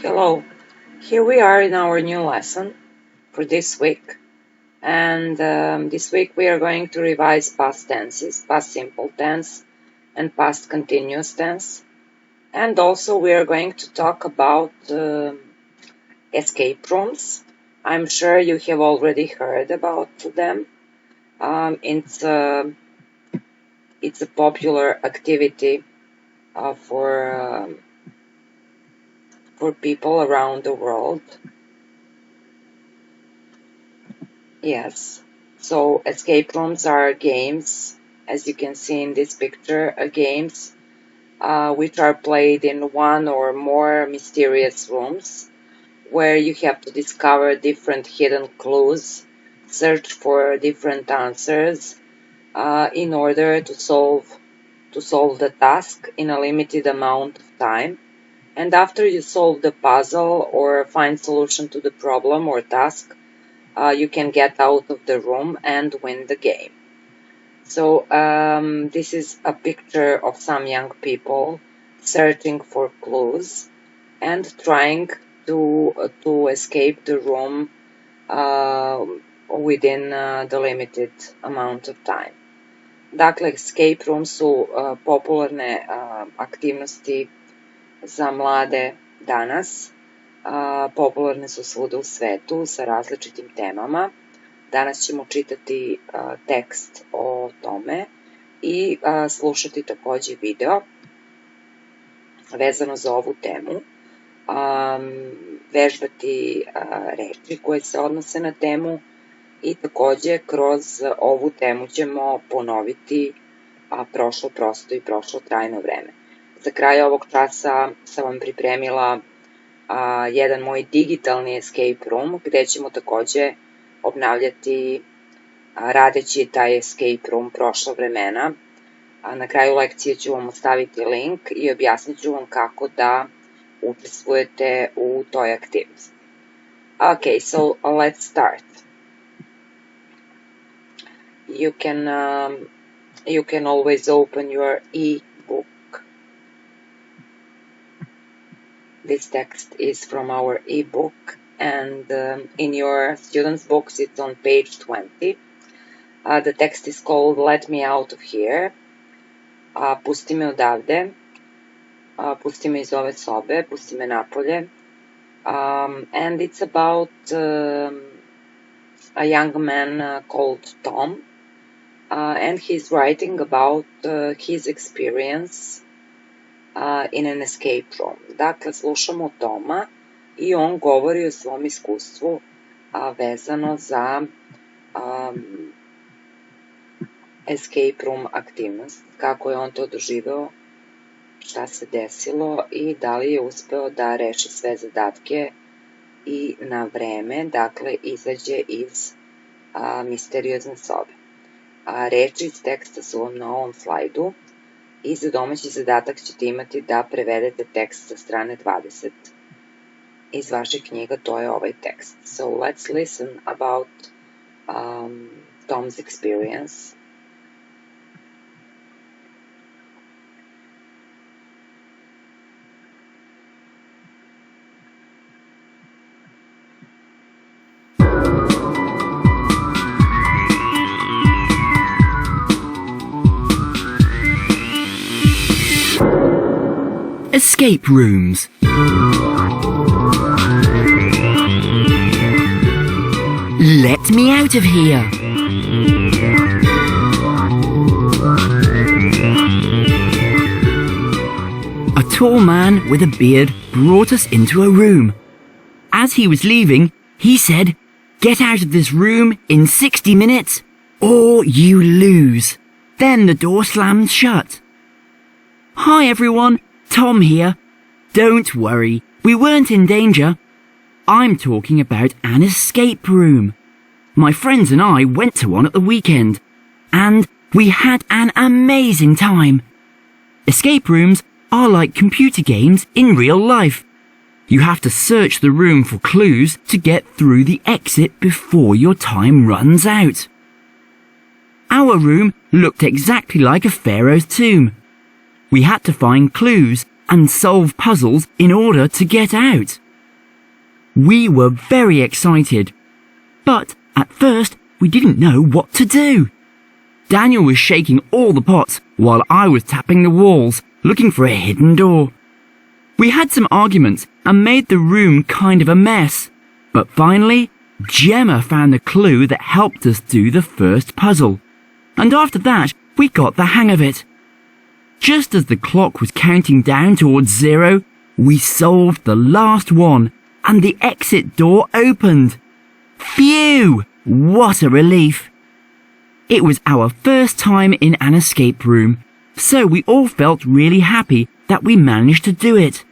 Hello, here we are in our new lesson for this week, and this week we are going to revise past tenses, past simple tense and past continuous tense, and also we are going to talk about escape rooms. I'm sure you have already heard about them. It's a popular activity for people around the world. Yes, so escape rooms are games, as you can see in this picture, games which are played in one or more mysterious rooms where you have to discover different hidden clues, search for different answers in order to solve the task in a limited amount of time. And after you solve the puzzle or find solution to the problem or task, you can get out of the room and win the game. So this is a picture of some young people searching for clues and trying to escape the room within the limited amount of time. Dakle, escape rooms su popularne aktivnosti za mlade danas. Popularne su svuda u svetu sa različitim temama. Danas ćemo čitati tekst o tome i slušati takođe video vezano za ovu temu, vežbati reči koje se odnose na temu i takođe kroz ovu temu ćemo ponoviti prošlo prosto i prošlo trajno vreme. Za kraj ovog časa sam vam pripremila jedan moj digitalni escape room gde ćemo takođe obnavljati radeći taj escape room prošla vremena. Na kraju lekcije ću vam ostaviti link i objasnit ću vam kako da učestvujete u toj aktivnosti. Okay, so let's start. You can always open your e-book. This text is from our e-book, and in your students' books it's on page 20. The text is called Let Me Out of Here. Pusti me odavde. Pusti me iz ove sobe. Pusti me napolje. And it's about a young man called Tom. And he's writing about his experience in an escape room. Dakle, slušamo Toma i on govori o svom iskustvu vezano za escape room aktivnost, kako je on to doživeo, šta se desilo i da li je uspeo da reši sve zadatke i na vreme, dakle, izađe iz misteriozne sobe. Reči iz teksta su vam na ovom slajdu i za domaći zadatak ćete imati da prevedete tekst sa strane 20 iz vaših knjiga, to je ovaj tekst. So let's listen about Tom's experience. Escape rooms. Let me out of here. A tall man with a beard brought us into a room. As he was leaving, he said, "Get out of this room in 60 minutes or you lose." Then the door slammed shut. "Hi everyone, Tom here. Don't worry, we weren't in danger. I'm talking about an escape room. My friends and I went to one at the weekend, and we had an amazing time. Escape rooms are like computer games in real life. You have to search the room for clues to get through the exit before your time runs out. Our room looked exactly like a pharaoh's tomb. We had to find clues and solve puzzles in order to get out. We were very excited, but at first we didn't know what to do. Daniel was shaking all the pots while I was tapping the walls, looking for a hidden door. We had some arguments and made the room kind of a mess, but finally, Gemma found a clue that helped us do the first puzzle, and after that, we got the hang of it. Just as the clock was counting down towards 0, we solved the last one, and the exit door opened. Phew! What a relief! It was our first time in an escape room, so we all felt really happy that we managed to do it.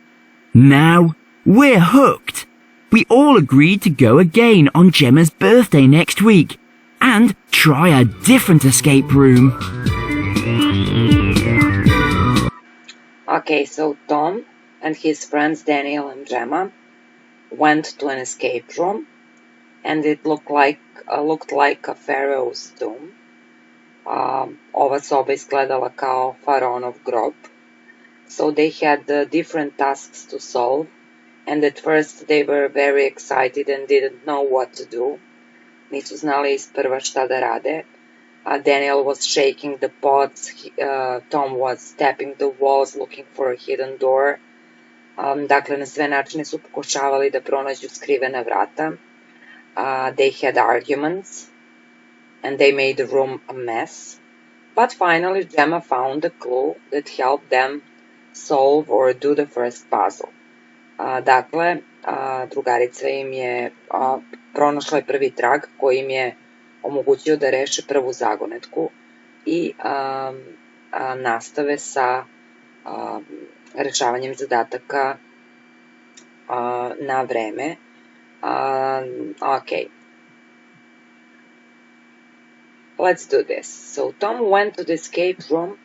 Now, we're hooked. We all agreed to go again on Gemma's birthday next week and try a different escape room. Okay, so Tom and his friends Daniel and Gemma went to an escape room, and it looked like a pharaoh's tomb. Ova soba izgledala kao faraonov grob. So they had different tasks to solve, and at first they were very excited and didn't know what to do. Nisu znali isprva šta da rade. Daniel was shaking the pots, Tom was tapping the walls looking for a hidden door. Dakle, na sve načine su pokušavali da pronađu skrivena vrata. They had arguments, and they made the room a mess. But finally, Gemma found a clue that helped them solve or do the first puzzle. Dakle, drugarica im je pronašla prvi trag koji im je omogućio da reše prvu zagonetku i nastave sa rešavanjem zadataka na vreme. Okay. Let's do this. So Tom went to the escape room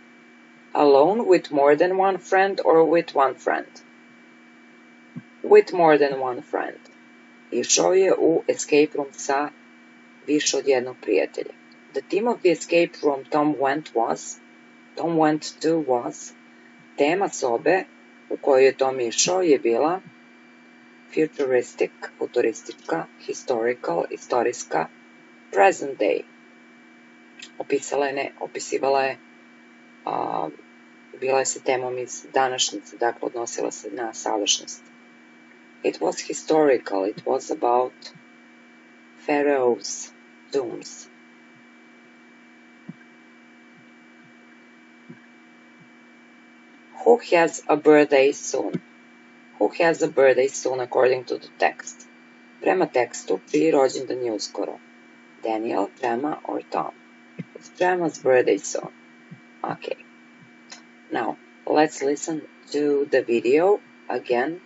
alone, with more than one friend, or with one friend? With more than one friend. Išao je u escape room sa više od jednog prijatelja. The theme of the escape room Tom went to was tema sobe u kojoj je Tom išao je bila futuristic, futuristička, historical, istorijska, present day. Opisivala je, bila je sa temom iz današnjice, dakle odnosila se na sadašnjost. It was historical, it was about pharaohs' tombs. Who has a birthday soon? Who has a birthday soon according to the text? Prema tekstu, čiji rođendan je uskoro? Daniel, Gemma, or Tom? It's Gemma's birthday soon. Okay. Now, let's listen to the video again.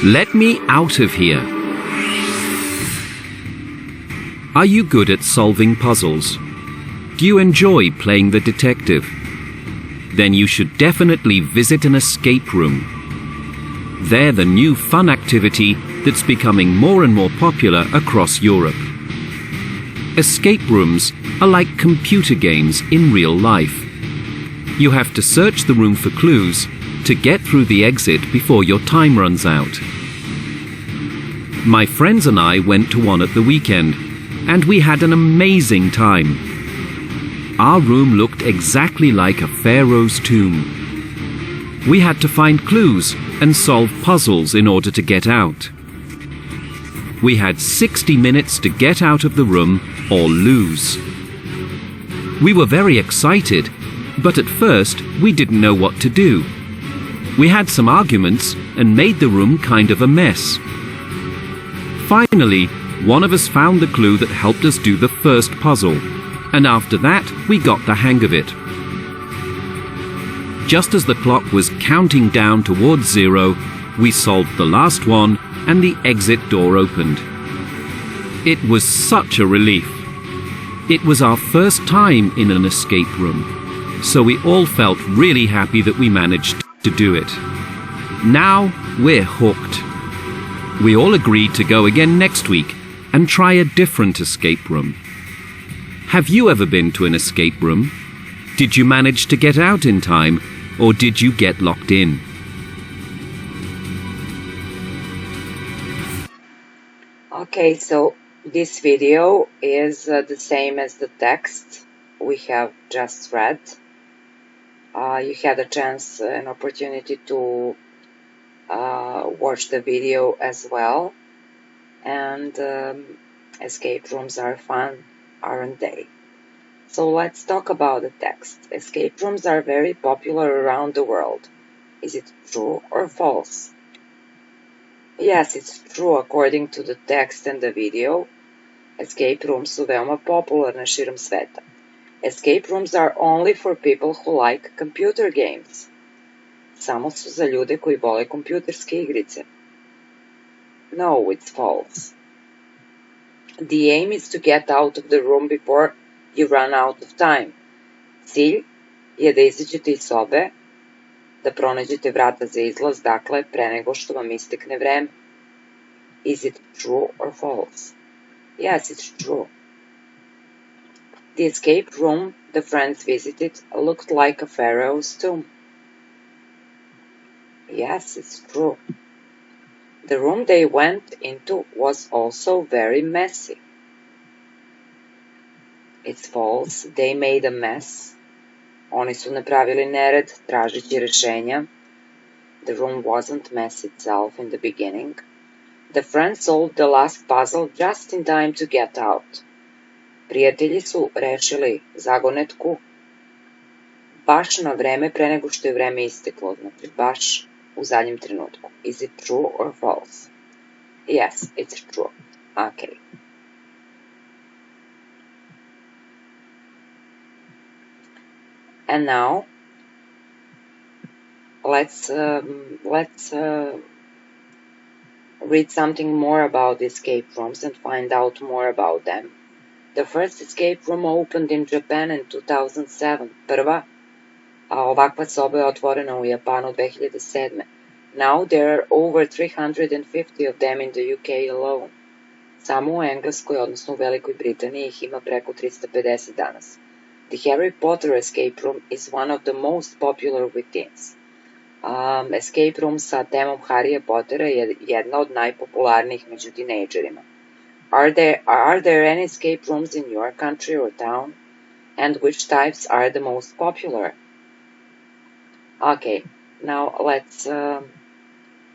Let me out of here. Are you good at solving puzzles? Do you enjoy playing the detective? Then you should definitely visit an escape room. They're the new fun activity that's becoming more and more popular across Europe. Escape rooms are like computer games in real life. You have to search the room for clues to get through the exit before your time runs out. My friends and I went to one at the weekend, and we had an amazing time. Our room looked exactly like a pharaoh's tomb. We had to find clues and solve puzzles in order to get out. We had 60 minutes to get out of the room or lose. We were very excited, but at first we didn't know what to do. We had some arguments and made the room kind of a mess. Finally, one of us found the clue that helped us do the first puzzle, and after that we got the hang of it. Just as the clock was counting down towards 0, we solved the last one and the exit door opened. It was such a relief. It was our first time in an escape room, so we all felt really happy that we managed to do it. Now we're hooked. We all agreed to go again next week and try a different escape room. Have you ever been to an escape room? Did you manage to get out in time, or did you get locked in? Okay, so this video is the same as the text we have just read. You had a chance, an opportunity to watch the video as well. And escape rooms are fun, aren't they? So let's talk about the text. Escape rooms are very popular around the world. Is it true or false? Yes, it's true according to the text and the video. Escape rooms su veoma popularne širom sveta. Escape rooms are only for people who like computer games. Samo su za ljude koji vole kompjuterske igrice. No, it's false. The aim is to get out of the room before you run out of time. Cilj je da izađete iz sobe, da pronađete vrata za izlaz, dakle, pre nego što vam istekne vreme. Is it true or false? Yes, it's true. The escape room the friends visited looked like a pharaoh's tomb. Yes, it's true. The room they went into was also very messy. It's false. They made a mess. Oni su napravili nered tražeći rešenja. The room wasn't mess itself in the beginning. The friends solved the last puzzle just in time to get out. Prijatelji su rešili zagonetku baš na vreme pre nego što je vreme isteklo, znači baš u zadnjem trenutku. Is it true or false? Yes, it's true. Okay. And now, let's read something more about escape rooms and find out more about them. The first escape room opened in Japan in 2007. Prva ovakva soba je otvorena u Japanu 2007. Now there are over 350 of them in the UK alone. Samo u Engleskoj, odnosno u Velikoj Britaniji, ih ima preko 350 danas. The Harry Potter escape room is one of the most popular with teens. Escape room sa temom Harryja Pottera je jedna od najpopularnijih među tinejdžerima. Are there any escape rooms in your country or town? And which types are the most popular? Okay, now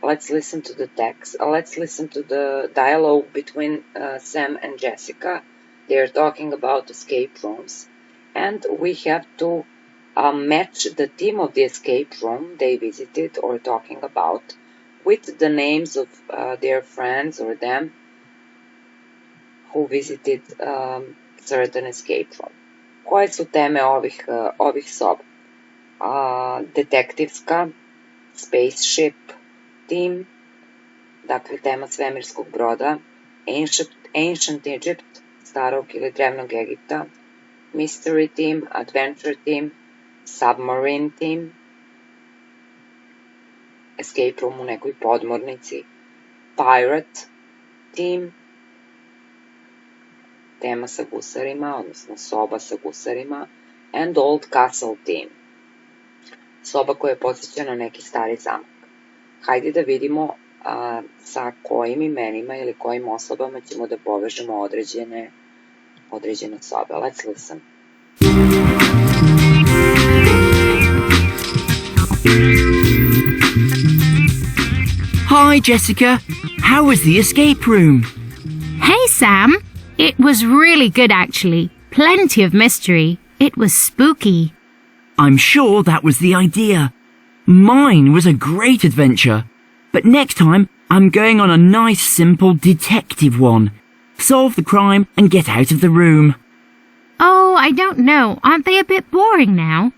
let's listen to the text. Let's listen to the dialogue between Sam and Jessica. They are talking about escape rooms, and we have to match the theme of the escape room they visited or talking about with the names of their friends or them who visited certain escape room. Koje su teme ovih soba? Detektivska, spaceship theme, dakle tema svemirskog broda, ancient Egypt, starog ili drevnog Egipta, mystery theme, adventure theme, submarine theme, escape room u nekoj podmornici, pirate theme, tema sa gusarima, odnosno soba sa gusarima, and old castle theme, soba koja je podsjeća na neki stari zamak. Hajde da vidimo sa kojim imenima ili kojim osobama ćemo da povežemo određene sobe. Let's listen. Hi, Jessica. How was the escape room? Hey, Sam. It was really good, actually. Plenty of mystery. It was spooky. I'm sure that was the idea. Mine was a great adventure. But next time, I'm going on a nice, simple detective one. Solve the crime and get out of the room. Oh, I don't know. Aren't they a bit boring now?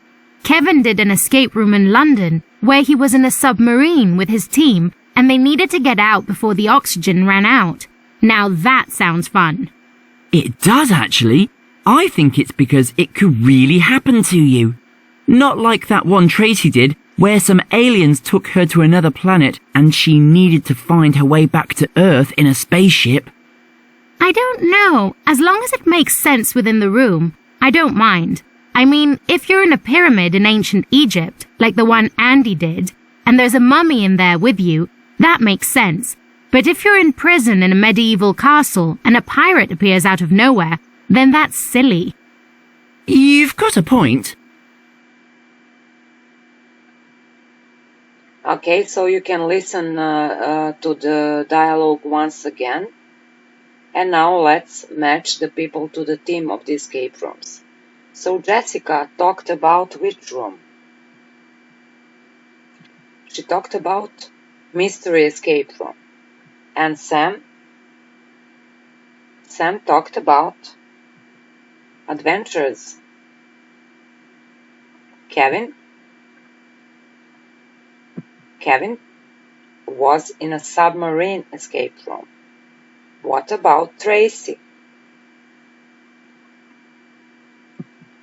Kevin did an escape room in London where he was in a submarine with his team and they needed to get out before the oxygen ran out. Now that sounds fun. It does, actually. I think it's because it could really happen to you. Not like that one Tracy did where some aliens took her to another planet and she needed to find her way back to Earth in a spaceship. I don't know. As long as it makes sense within the room, I don't mind. I mean, if you're in a pyramid in ancient Egypt, like the one Andy did, and there's a mummy in there with you, that makes sense. But if you're in prison in a medieval castle and a pirate appears out of nowhere, then that's silly. You've got a point. Okay, so you can listen to the dialogue once again. And now let's match the people to the theme of the escape rooms. So Jessica talked about which room? She talked about mystery escape room. And Sam talked about adventures. Kevin was in a submarine escape room. What about Tracy?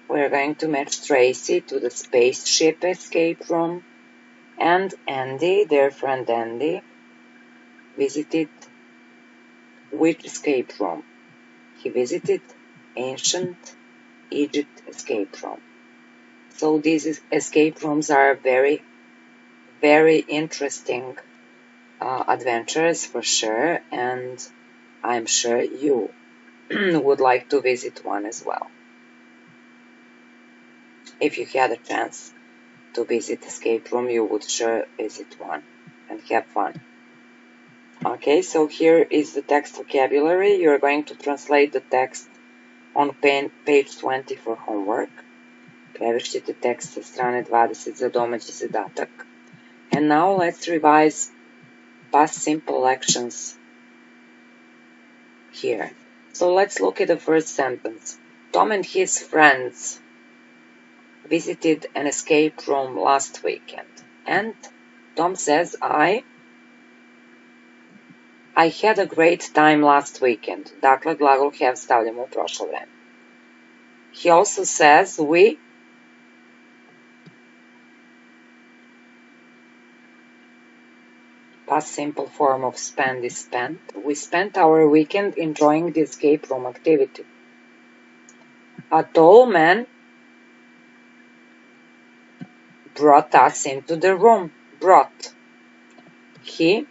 We're going to match Tracy to the spaceship escape room. And Andy, their friend Andy, visited which escape room? He visited ancient Egypt escape room. So these escape rooms are very, very interesting adventures for sure, and I'm sure you would like to visit one as well. If you had a chance to visit escape room, you would sure visit one and have fun. Okay, so here is the text vocabulary. You're going to translate the text on page 20 for homework. Prevešćete tekst sa strane 20 za domaći zadatak. And now let's revise past simple actions here. So let's look at the first sentence. Tom and his friends visited an escape room last weekend. And Tom says, I had a great time last weekend. Dakle, glagol have stavljamo u prošlo vreme. He also says, we past simple form of spend is spent. We spent our weekend enjoying the escape room activity. A tall man brought us into the room. Brought. He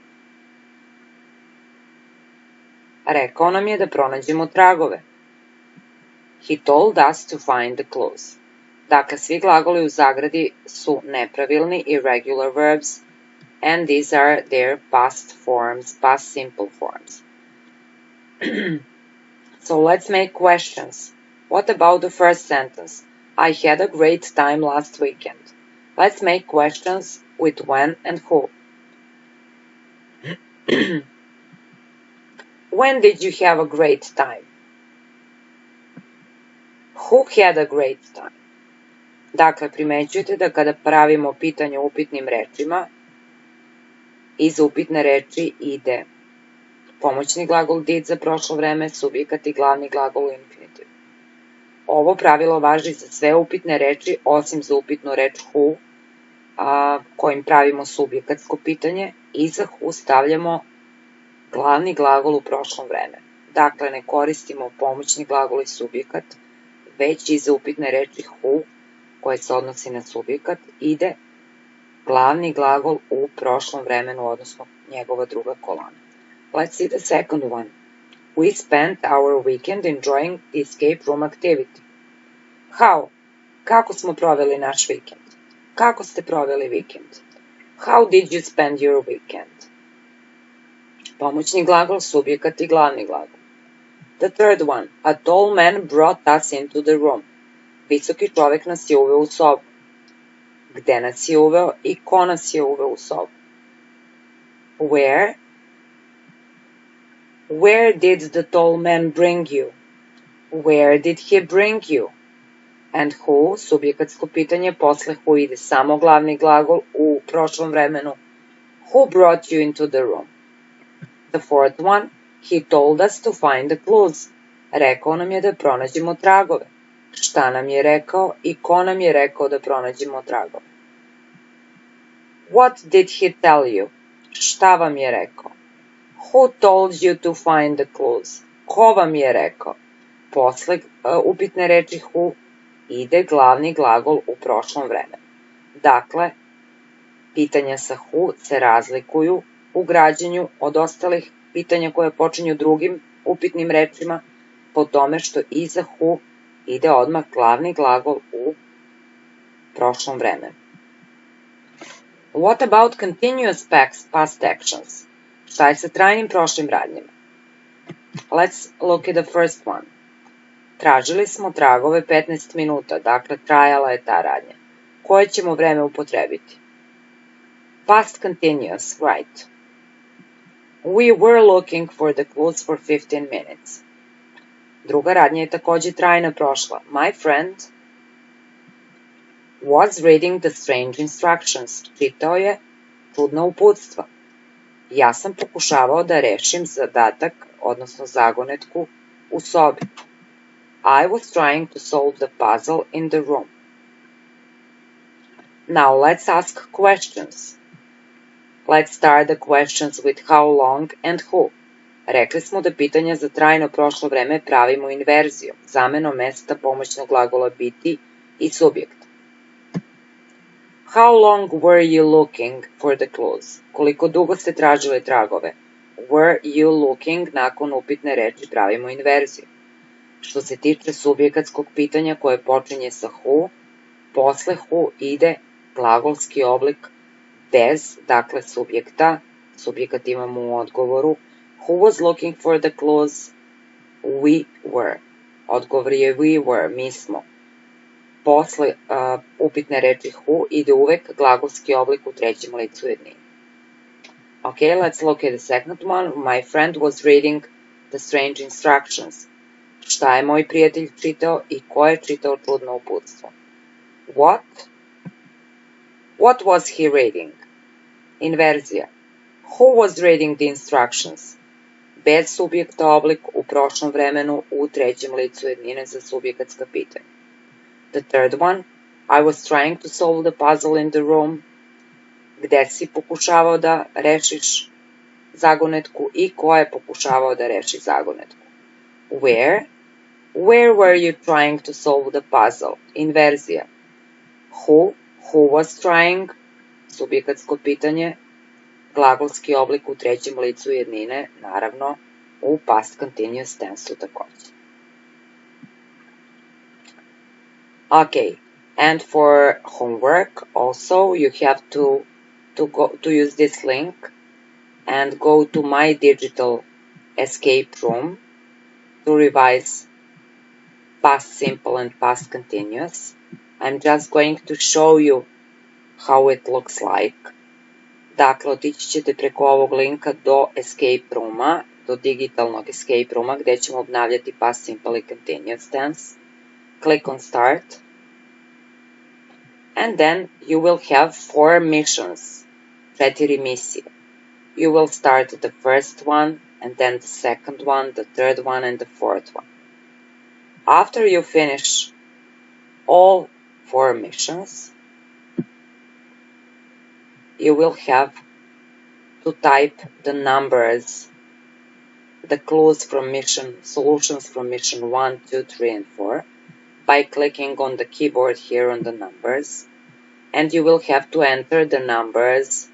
rekao nam je da pronađemo tragove. He told us to find the clues. Dakle, svi glagoli u zagradi su nepravilni, irregular verbs, and these are their past forms, past simple forms. So let's make questions. What about the first sentence? I had a great time last weekend. Let's make questions with when and who. When did you have a great time? Who had a great time? Dakle, primećujete da kada pravimo pitanje upitnim rečima, iz upitne reči ide pomoćni glagol did za prošlo vreme, subjekat i glavni glagol u infinitiv. Ovo pravilo važi za sve upitne reči, osim za upitnu reč who, kojim pravimo subjekatsko pitanje, i za who stavljamo glavni glagol u prošlom vreme. Dakle, ne koristimo pomoćni glagol i subjekat, već i za upitne reči who, koje se odnosi na subjekat, ide glavni glagol u prošlom vremenu, odnosno njegova druga kolona. Let's see the second one. We spent our weekend enjoying the escape room activity. How? Kako smo proveli naš vikend? Kako ste proveli vikend? How did you spend your weekend? Pomoćni glagol, subjekat i glavni glagol. The third one. A tall man brought us into the room. Visoki čovek nas je uveo u sobu. Gde nas je uveo i ko nas je uveo u sobu? Where? Where did the tall man bring you? Where did he bring you? And who, subjekatsko pitanje, posle who ide samo glavni glagol u prošlom vremenu. Who brought you into the room? The fourth one, he told us to find the clues. Rekao nam je da pronađemo tragove. Šta nam je rekao i ko nam je rekao da pronađemo tragove? What did he tell you? Šta vam je rekao? Who told you to find the clues? Ko vam je rekao? Posle upitne reči who ide glavni glagol u prošlom vremenu. Dakle, pitanja sa who se razlikuju u građenju od ostalih pitanja koje počinju drugim upitnim rečima po tome što iza who ide odmah glavni glagol u prošlom vremenu. What about continuous past actions? Šta je sa trajnim prošlim radnjama? Let's look at the first one. Tražili smo tragove 15 minuta, dakle trajala je ta radnja. Koje ćemo vreme upotrebiti? Past continuous, right. We were looking for the clues for 15 minutes. Druga radnja je takođe trajna prošla. My friend was reading the strange instructions. Čitao je čudna uputstva. Ja sam pokušavao da rešim zadatak, odnosno zagonetku, u sobi. I was trying to solve the puzzle in the room. Now let's ask questions. Let's start the questions with how long and who. Rekli smo da pitanja za trajno prošlo vreme pravimo inverzijom, zamenom mesta pomoćnog glagola biti i subjekta. How long were you looking for the clues? Koliko dugo ste tražili tragove? Were you looking nakon upitne reči pravimo inverziju. Što se tiče subjekatskog pitanja koje počinje sa who, posle who ide glagolski oblik bez, dakle, subjekta. Subjekat imamo u odgovoru. Who was looking for the clues? We were. Odgovor je we were, mi smo. Posle upitne reči who ide uvek glagolski oblik u trećem licu jednine. Okay, let's look at the second one. My friend was reading the strange instructions. Šta je moj prijatelj čitao i ko je čitao čudno uputstvo? What? What was he reading? Inverzija. Who was reading the instructions? Bez subjekta oblik u prošlom vremenu u trećem licu jednine za subjekatska pitanja. The third one, I was trying to solve the puzzle in the room. Gde si pokušavao da rešiš zagonetku i ko je pokušavao da reši zagonetku? Where? Where were you trying to solve the puzzle? Inverzija. Who was trying? Subjekatsko pitanje. Glagolski oblik u trećem licu jednine, naravno, u past continuous tense-u takođe. Okay, and for homework also you have to use this link and go to my digital escape room to revise past simple and past continuous. I'm just going to show you how it looks like. Dakle, otići ćete preko ovog linka do escape rooma, do digitalnog escape rooma gde ćemo obnavljati past simple i continuous tense. Click on start. And then you will have 4 missions, 4 misije. You will start the first one, and then the second one, the third one, and the fourth one. After you finish all 4 missions, you will have to type the numbers, the clues from mission, solutions from mission 1, 2, 3, and 4 by clicking on the keyboard here on the numbers, and you will have to enter the numbers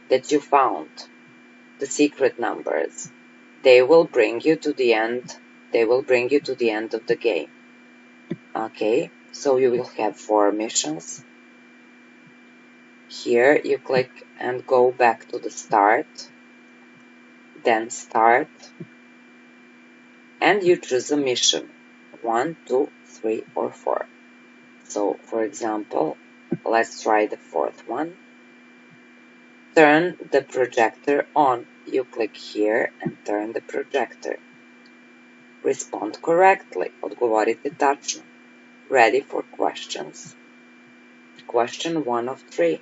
that you found, the secret numbers. They will bring you to the end. They will bring you to the end of the game. Okay, so you will have 4 missions. Here you click and go back to the start, then start, and you choose a mission, 1, 2, 3, or 4. So, for example, let's try the 4th one. Turn the projector on. You click here and turn the projector. Respond correctly. Odgovorite tačno. Ready for questions. Question 1 of 3.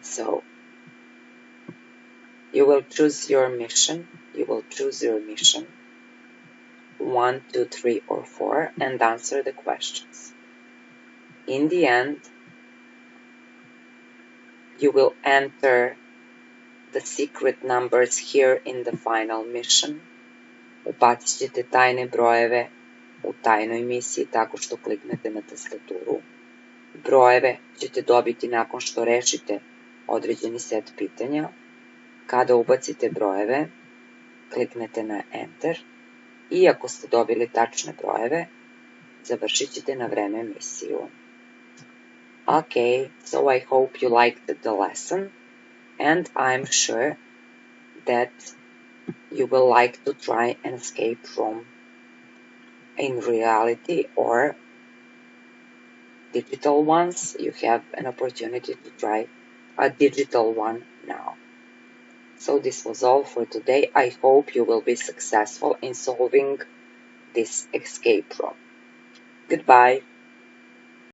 So, you will choose your mission. You will choose your mission 1, 2, 3, or 4 and answer the questions. In the end, You will enter the secret numbers here in the final mission. Ubacit ćete tajne brojeve u tajnoj misiji tako što kliknete na tastaturu. Brojeve ćete dobiti nakon što rešite određeni set pitanja. Kada ubacite brojeve, kliknete na Enter i ako ste dobili tačne brojeve, završit ćete na vreme misiju. Okay, so I hope you liked the lesson, and I'm sure that you will like to try an escape room in reality or digital ones. You have an opportunity to try a digital one now. So this was all for today. I hope you will be successful in solving this escape room. Goodbye.